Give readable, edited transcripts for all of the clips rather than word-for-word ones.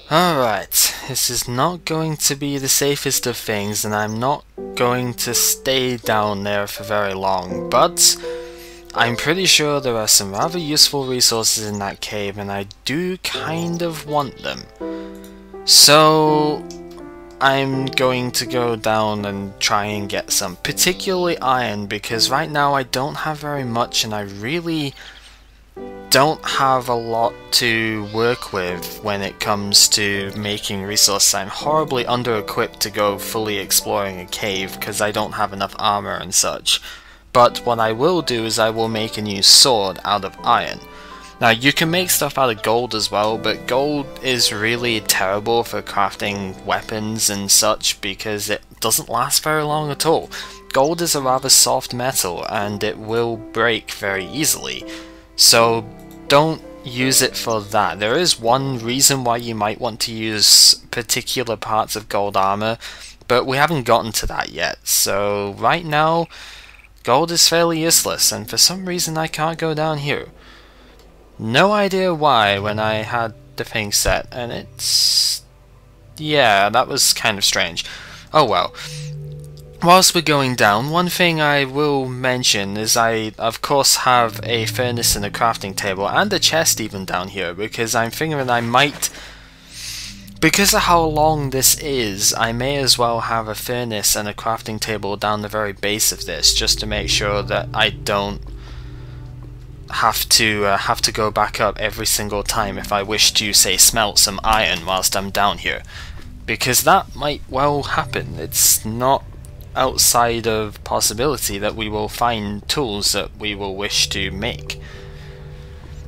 Alright, this is not going to be the safest of things, and I'm not going to stay down there for very long, but I'm pretty sure there are some rather useful resources in that cave, and I do kind of want them. So I'm going to go down and try and get some, particularly iron, because right now I don't have very much, and I really don't have a lot to work with when it comes to making resources. I'm horribly under-equipped to go fully exploring a cave because I don't have enough armor and such. But what I will do is I will make a new sword out of iron. Now you can make stuff out of gold as well, but gold is really terrible for crafting weapons and such because it doesn't last very long at all. Gold is a rather soft metal and it will break very easily. So don't use it for that. There is one reason why you might want to use particular parts of gold armor, but we haven't gotten to that yet. So right now, gold is fairly useless, and for some reason I can't go down here. No idea why when I had the thing set, and it's... yeah, that was kind of strange. Oh well. Whilst we're going down, one thing I will mention is I of course have a furnace and a crafting table and a chest even down here, because I'm figuring I might, because of how long this is, I may as well have a furnace and a crafting table down the very base of this, just to make sure that I don't have to go back up every single time if I wish to, say, smelt some iron whilst I'm down here, because that might well happen. It's not outside of possibility that we will find tools that we will wish to make.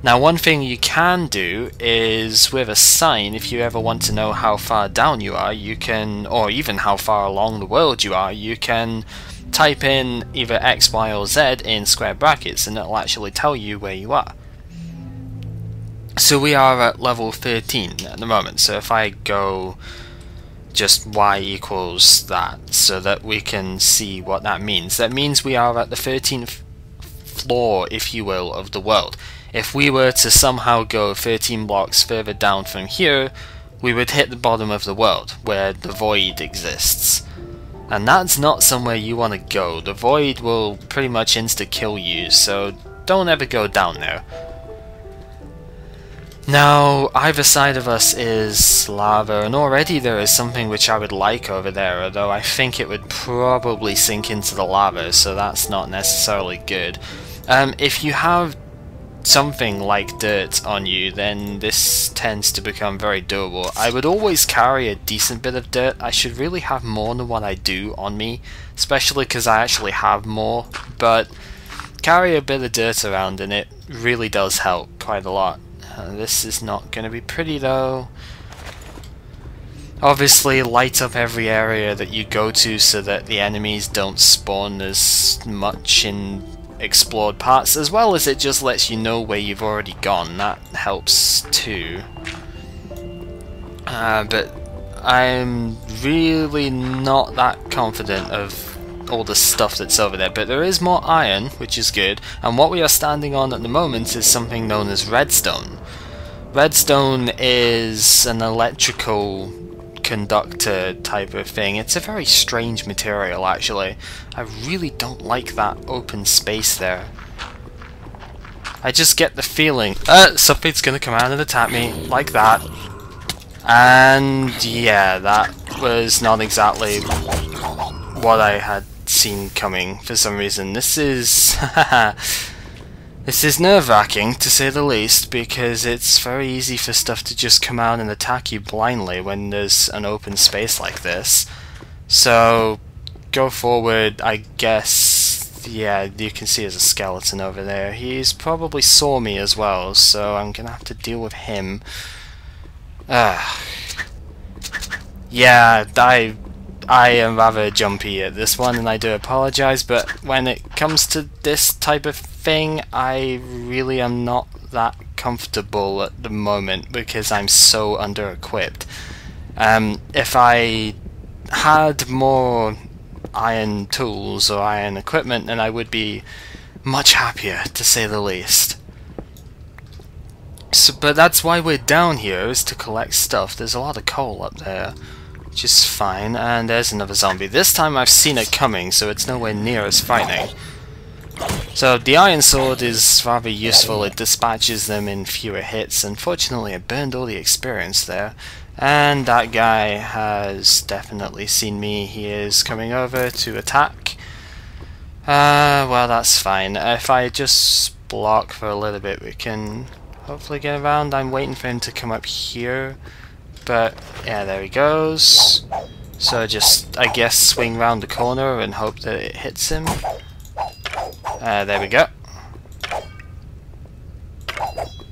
Now one thing you can do is with a sign, if you ever want to know how far down you are, you can, or even how far along the world you are, you can type in either X, Y or Z in square brackets and it'll actually tell you where you are. So we are at level 13 at the moment, so if I go just Y equals that, so that we can see what that means. That means we are at the 13th floor, if you will, of the world. If we were to somehow go 13 blocks further down from here, we would hit the bottom of the world, where the void exists. And that's not somewhere you want to go. The void will pretty much insta-kill you, so don't ever go down there. Now, either side of us is lava, and already there is something which I would like over there, although I think it would probably sink into the lava, so that's not necessarily good. If you have something like dirt on you, then this tends to become very doable. I would always carry a decent bit of dirt. I should really have more than what I do on me, especially because I actually have more, but carry a bit of dirt around and it really does help quite a lot. This is not going to be pretty though. Obviously light up every area that you go to so that the enemies don't spawn as much in explored parts, as well as it just lets you know where you've already gone. That helps too. But I'm really not that confident of all the stuff that's over there, but there is more iron, which is good, and what we are standing on at the moment is something known as redstone. Redstone is an electrical conductor type of thing. It's a very strange material actually. I really don't like that open space there. I just get the feeling something's gonna come out and attack me like that. And yeah, that was not exactly what I had seen coming for some reason. This is this is nerve-wracking to say the least, because it's very easy for stuff to just come out and attack you blindly when there's an open space like this. So go forward, I guess. Yeah, you can see there's a skeleton over there. He's probably saw me as well, so I'm gonna have to deal with him. Yeah, I am rather jumpy at this one, and I do apologize, but when it comes to this type of thing, I really am not that comfortable at the moment because I'm so under-equipped. If I had more iron tools or iron equipment, then I would be much happier, to say the least. But that's why we're down here, is to collect stuff. There's a lot of coal up there, which is fine. And there's another zombie. This time I've seen it coming, so it's nowhere near as frightening. So the iron sword is rather useful. It dispatches them in fewer hits. Unfortunately, I burned all the experience there. And that guy has definitely seen me. He is coming over to attack. Well, that's fine. If I just block for a little bit, we can hopefully get around. I'm waiting for him to come up here. But, yeah, there he goes. So just, I guess, swing round the corner and hope that it hits him. There we go.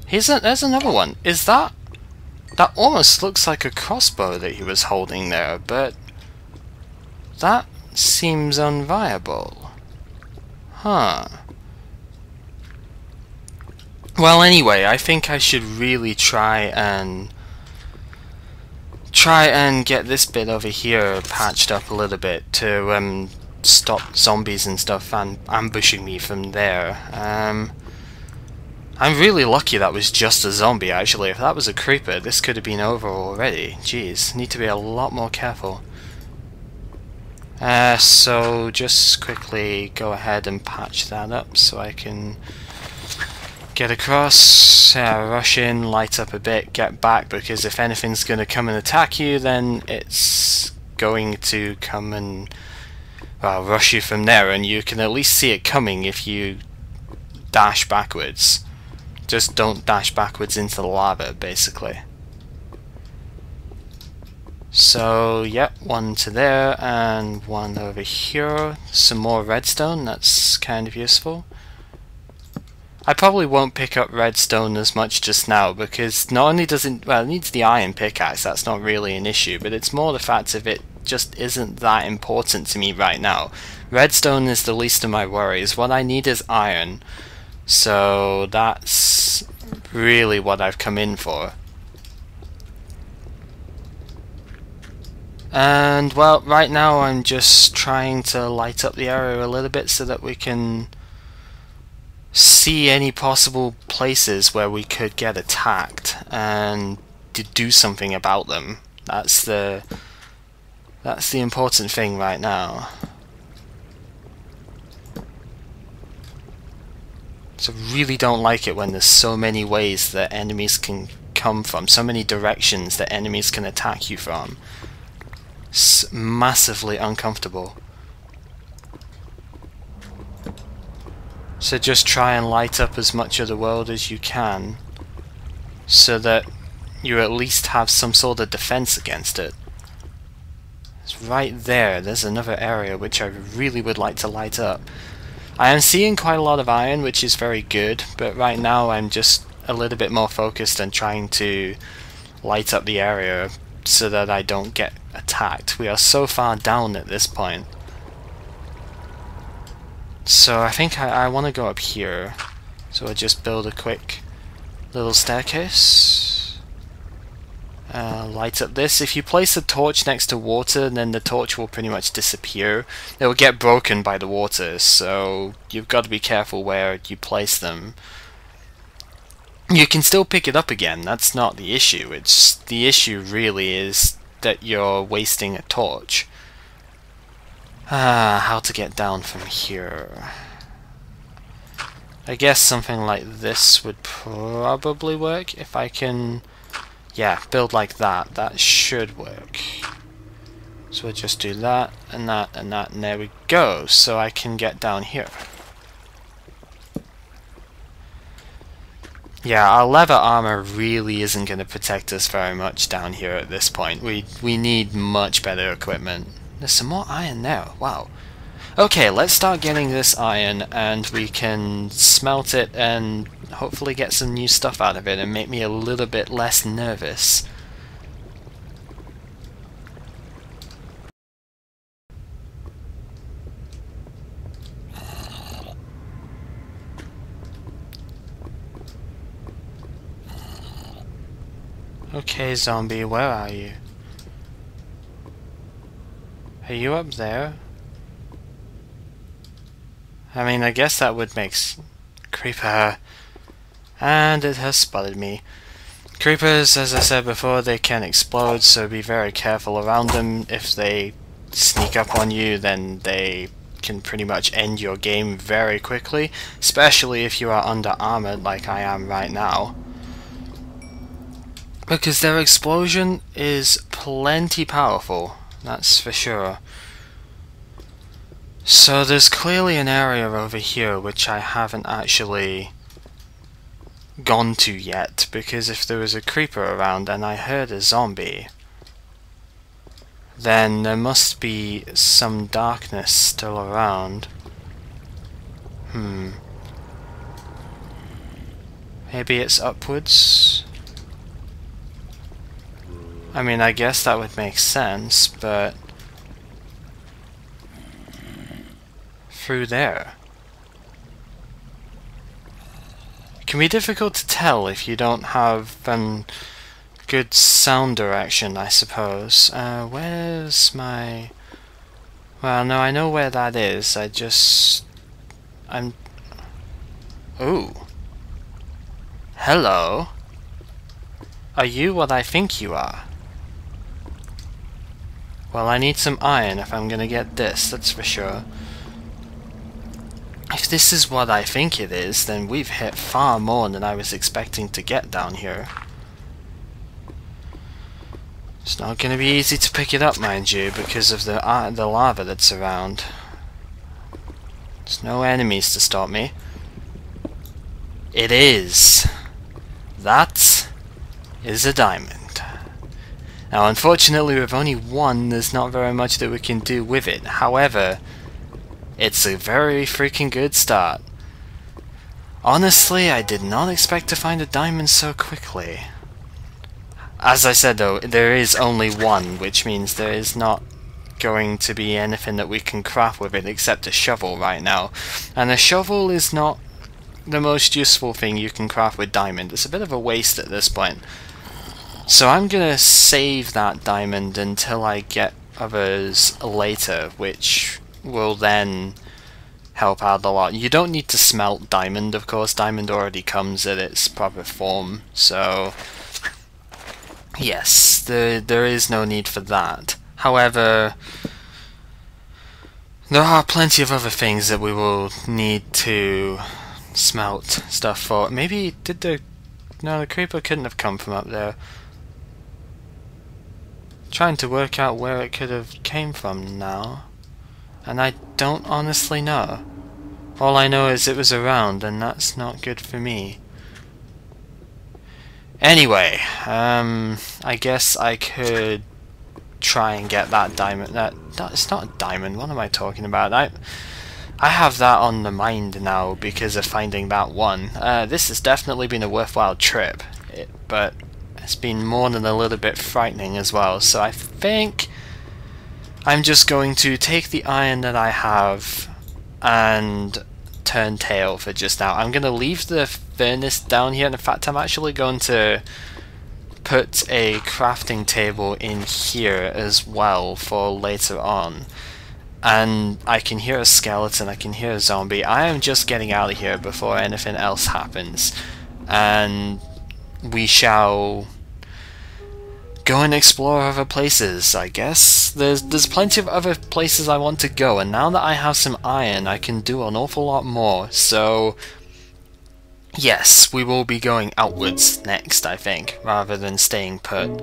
There's another one. Is that... That almost looks like a crossbow that he was holding there, but... That seems unviable. Huh. Well, anyway, I think I should really try and get this bit over here patched up a little bit to stop zombies and stuff ambushing me from there. I'm really lucky that was just a zombie, actually. If that was a creeper, this could have been over already. Jeez, need to be a lot more careful. So just quickly go ahead and patch that up so I can get across, rush in, light up a bit, get back, because if anything's going to come and attack you, then it's going to come and rush you from there, and you can at least see it coming if you dash backwards. Just don't dash backwards into the lava, basically. So, yep, one to there, and one over here. Some more redstone, that's kind of useful. I probably won't pick up redstone as much just now, because not only does it, well, it needs the iron pickaxe, that's not really an issue, but it's more the fact of it just isn't that important to me right now. Redstone is the least of my worries. What I need is iron. So that's really what I've come in for. And well, right now I'm just trying to light up the area a little bit so that we can see any possible places where we could get attacked and to do something about them. That's the important thing right now. So really don't like it when there's so many ways that enemies can come from, so many directions that enemies can attack you from. It's massively uncomfortable. So just try and light up as much of the world as you can, so that you at least have some sort of defense against it. It's right there. There's another area which I really would like to light up. I am seeing quite a lot of iron, which is very good, but right now I'm just a little bit more focused on trying to light up the area so that I don't get attacked. We are so far down at this point. So I think I want to go up here. So I'll just build a quick little staircase. Light up this. If you place a torch next to water, then the torch will pretty much disappear. It will get broken by the water, so you've got to be careful where you place them. You can still pick it up again, that's not the issue. It's the issue really is that you're wasting a torch. How to get down from here? I guess something like this would probably work if I can... Yeah, build like that. That should work. So we'll just do that, and that, and that, and there we go. So I can get down here. Yeah, our leather armor really isn't going to protect us very much down here at this point. We need much better equipment. There's some more iron there. Wow. Okay, let's start getting this iron, and we can smelt it and hopefully get some new stuff out of it and make me a little bit less nervous. Okay, zombie, where are you? Are you up there? I mean, I guess that would make... Creeper. And it has spotted me. Creepers, as I said before, they can explode, so be very careful around them. If they sneak up on you, then they can pretty much end your game very quickly, especially if you are under armored like I am right now. Because their explosion is plenty powerful, that's for sure. So there's clearly an area over here which I haven't actually gone to yet, because if there was a creeper around and I heard a zombie, then there must be some darkness still around. Maybe it's upwards? I mean, I guess that would make sense, but through there. It can be difficult to tell if you don't have good sound direction, I suppose. Where's my... Well, no, I know where that is. Ooh. Hello. Are you what I think you are? Well, I need some iron if I'm gonna get this, that's for sure. If this is what I think it is, then we've hit far more than I was expecting to get down here. It's not gonna be easy to pick it up, mind you, because of the lava that's around. There's no enemies to stop me. It is. That is a diamond. Now, unfortunately, with only one, there's not very much that we can do with it. However, it's a very freaking good start. Honestly, I did not expect to find a diamond so quickly. As I said though, there is only one, which means there is not going to be anything that we can craft with it except a shovel right now. And a shovel is not the most useful thing you can craft with diamond. It's a bit of a waste at this point. So I'm gonna save that diamond until I get others later, which will then help out a lot. You don't need to smelt diamond, of course. Diamond already comes in its proper form, so yes, there is no need for that. However, there are plenty of other things that we will need to smelt stuff for. Maybe no, the creeper couldn't have come from up there. Trying to work out where it could have came from now, and I don't honestly know. All I know is it was around, and that's not good for me. Anyway, I guess I could try and get that diamond. It's not a diamond. What am I talking about? I have that on the mind now because of finding that one. This has definitely been a worthwhile trip, but it's been more than a little bit frightening as well. So I think I'm just going to take the iron that I have and turn tail for just now. I'm going to leave the furnace down here, and in fact I'm actually going to put a crafting table in here as well for later on. And I can hear a skeleton, I can hear a zombie. I am just getting out of here before anything else happens, and we shall go and explore other places, I guess. There's plenty of other places I want to go, and now that I have some iron, I can do an awful lot more. So yes, we will be going outwards next, I think, rather than staying put.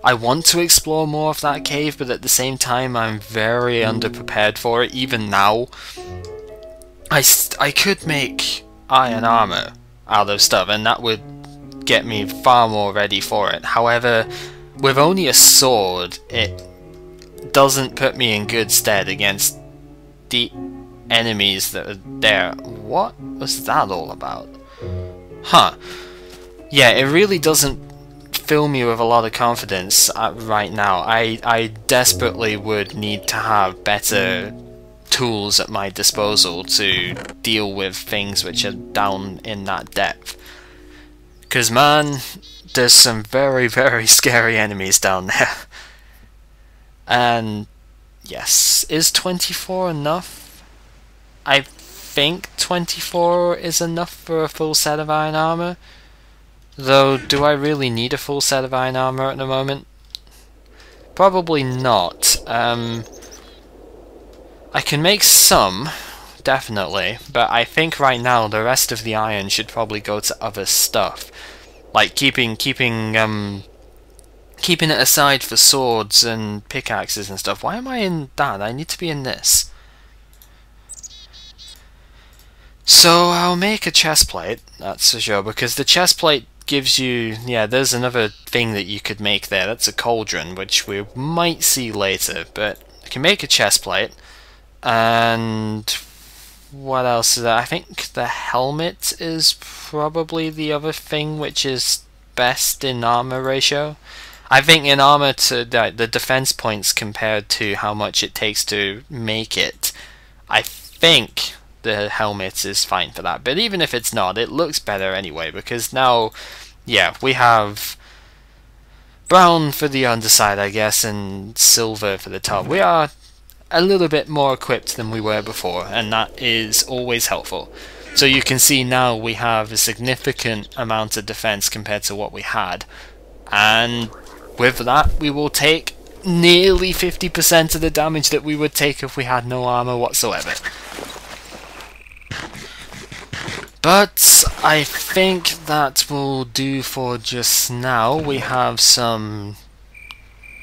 I want to explore more of that cave, but at the same time I'm very underprepared for it. Even now, I could make iron armor out of stuff, and that would get me far more ready for it. However, with only a sword, it doesn't put me in good stead against the enemies that are there. What was that all about? Huh. Yeah, it really doesn't fill me with a lot of confidence right now. I desperately would need to have better tools at my disposal to deal with things which are down in that depth. Because man, there's some very, very scary enemies down there. And yes, is 24 enough? I think 24 is enough for a full set of iron armor. Though, do I really need a full set of iron armor at the moment? Probably not. I can make some, definitely, but I think right now the rest of the iron should probably go to other stuff. Like keeping it aside for swords and pickaxes and stuff. Why am I in that? I need to be in this. So I'll make a chest plate, that's for sure, because the chest plate gives you, yeah, there's another thing that you could make there. That's a cauldron, which we might see later, but I can make a chest plate. And what else is there? I think the helmet is probably the other thing which is best in armor ratio. I think in armor to the defense points compared to how much it takes to make it, I think the helmet is fine for that. But even if it's not, it looks better anyway, because now, yeah, we have brown for the underside, I guess, and silver for the top. We are a little bit more equipped than we were before, and that is always helpful. So you can see now we have a significant amount of defense compared to what we had, and with that we will take nearly 50% of the damage that we would take if we had no armor whatsoever. But I think that will do for just now. We have some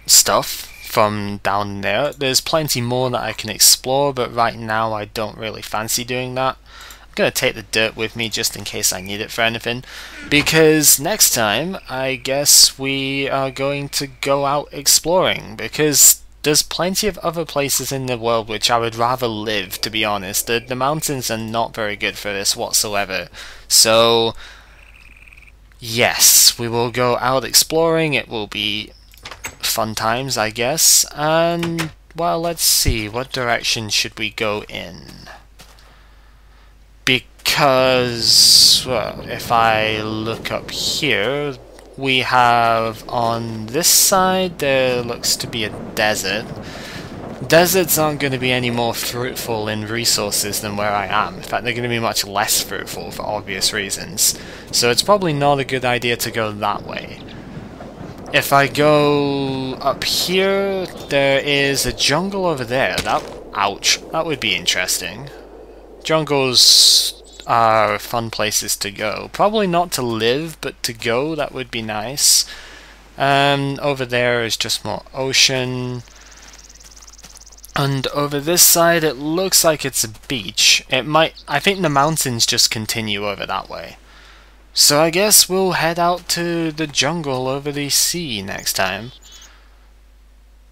stuff from down there. There's plenty more that I can explore, but right now I don't really fancy doing that. I'm going to take the dirt with me just in case I need it for anything, because next time I guess we are going to go out exploring, because there's plenty of other places in the world which I would rather live, to be honest. The mountains are not very good for this whatsoever. So, yes, we will go out exploring. It will be fun times, I guess. And, well, let's see. What direction should we go in? Because, well, if I look up here, we have on this side, there looks to be a desert. Deserts aren't going to be any more fruitful in resources than where I am. In fact, they're going to be much less fruitful for obvious reasons. So it's probably not a good idea to go that way. If I go up here, there is a jungle over there. Ouch, that would be interesting. Jungles are fun places to go. Probably not to live, but to go, that would be nice. Over there is just more ocean. And over this side it looks like it's a beach. I think the mountains just continue over that way. So I guess we'll head out to the jungle over the sea next time.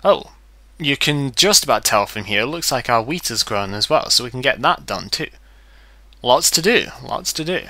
Oh, you can just about tell from here, looks like our wheat has grown as well, so we can get that done too. Lots to do, lots to do.